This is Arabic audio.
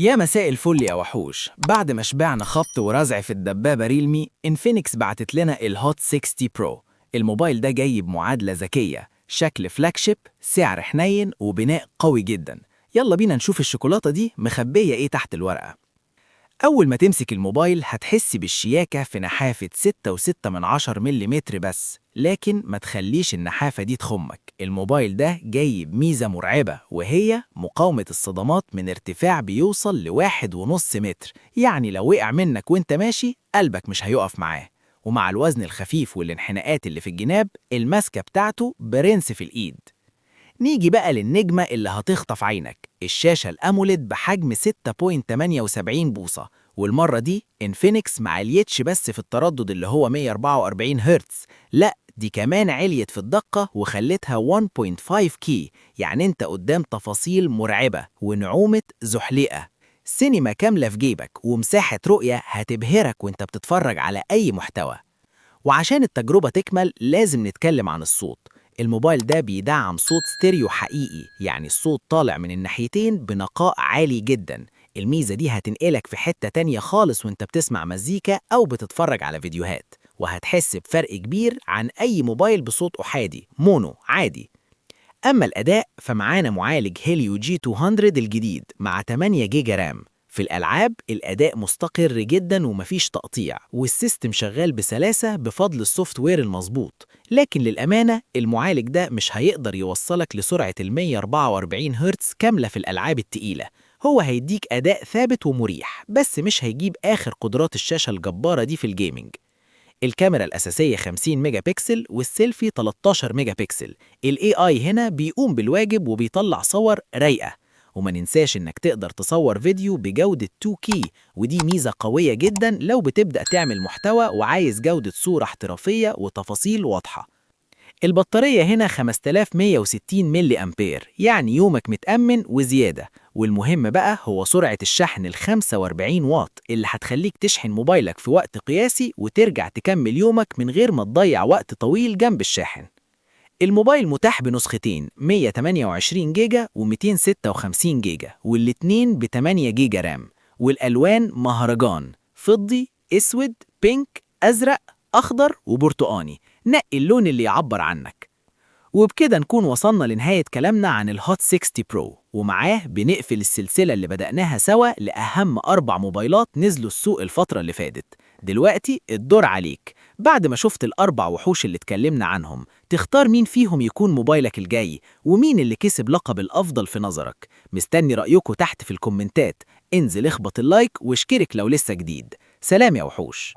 يا مساء الفل يا وحوش. بعد ما شبعنا خبط ورزع في الدبابة ريلمي، انفينكس بعتت لنا الهوت 60 برو. الموبايل ده جاي بمعادلة ذكية، شكل فلاجشيب، سعر حنين وبناء قوي جدا. يلا بينا نشوف الشوكولاتة دي مخبية ايه تحت الورقة. أول ما تمسك الموبايل هتحس بالشياكة في نحافة 6.6 ملم بس، لكن ما تخليش النحافة دي تخمك. الموبايل ده جاي بميزة مرعبة، وهي مقاومة الصدمات من ارتفاع بيوصل ل1.5 متر. يعني لو وقع منك وانت ماشي قلبك مش هيقف معاه. ومع الوزن الخفيف والانحناءات اللي في الجناب، المسكة بتاعته برنس في الإيد. نيجي بقى للنجمة اللي هتخطف عينك، الشاشة الأموليد بحجم 6.78 بوصة. والمرة دي انفينكس ما عليتش بس في التردد اللي هو 144 هرتز، لا دي كمان عليت في الدقة وخلتها 1.5 كي. يعني انت قدام تفاصيل مرعبة ونعومة زحليقة. سينما كاملة في جيبك ومساحة رؤية هتبهرك وانت بتتفرج على أي محتوى. وعشان التجربة تكمل لازم نتكلم عن الصوت. الموبايل ده بيدعم صوت ستيريو حقيقي، يعني الصوت طالع من الناحيتين بنقاء عالي جدا. الميزة دي هتنقلك في حتة تانية خالص وانت بتسمع مزيكا أو بتتفرج على فيديوهات، وهتحس بفرق كبير عن أي موبايل بصوت أحادي مونو عادي. أما الأداء فمعانا معالج هيليو جي 200 الجديد مع 8 جيجا رام. في الألعاب الأداء مستقر جدا ومفيش تقطيع، والسيستم شغال بسلاسة بفضل السوفت وير المظبوط. لكن للأمانة المعالج ده مش هيقدر يوصلك لسرعة ال 144 هرتز كاملة في الألعاب التقيلة. هو هيديك أداء ثابت ومريح، بس مش هيجيب آخر قدرات الشاشة الجبارة دي في الجيمنج. الكاميرا الأساسية 50 ميجا بكسل والسيلفي 13 ميجا بكسل. ال AI هنا بيقوم بالواجب وبيطلع صور رايقة. وما ننساش إنك تقدر تصور فيديو بجودة 2K، ودي ميزة قوية جدا لو بتبدأ تعمل محتوى وعايز جودة صورة احترافية وتفاصيل واضحة. البطارية هنا 5160 ملي أمبير، يعني يومك متأمن وزيادة. والمهم بقى هو سرعة الشحن ال 45 واط اللي هتخليك تشحن موبايلك في وقت قياسي وترجع تكمل يومك من غير ما تضيع وقت طويل جنب الشاحن. الموبايل متاح بنسختين، 128 جيجا و256 جيجا، والاتنين ب 8 جيجا رام. والألوان مهرجان، فضي، اسود، بينك، أزرق، أخضر وبرتقاني. نقي اللون اللي يعبر عنك. وبكده نكون وصلنا لنهاية كلامنا عن الهوت 60 برو، ومعاه بنقفل السلسلة اللي بدأناها سوا لأهم 4 موبايلات نزلوا السوق الفترة اللي فاتت. دلوقتي الدور عليك، بعد ما شفت ال4 وحوش اللي اتكلمنا عنهم، تختار مين فيهم يكون موبايلك الجاي، ومين اللي كسب لقب الأفضل في نظرك. مستني رأيكم تحت في الكومنتات. انزل اخبط اللايك واشترك لو لسه جديد. سلام يا وحوش.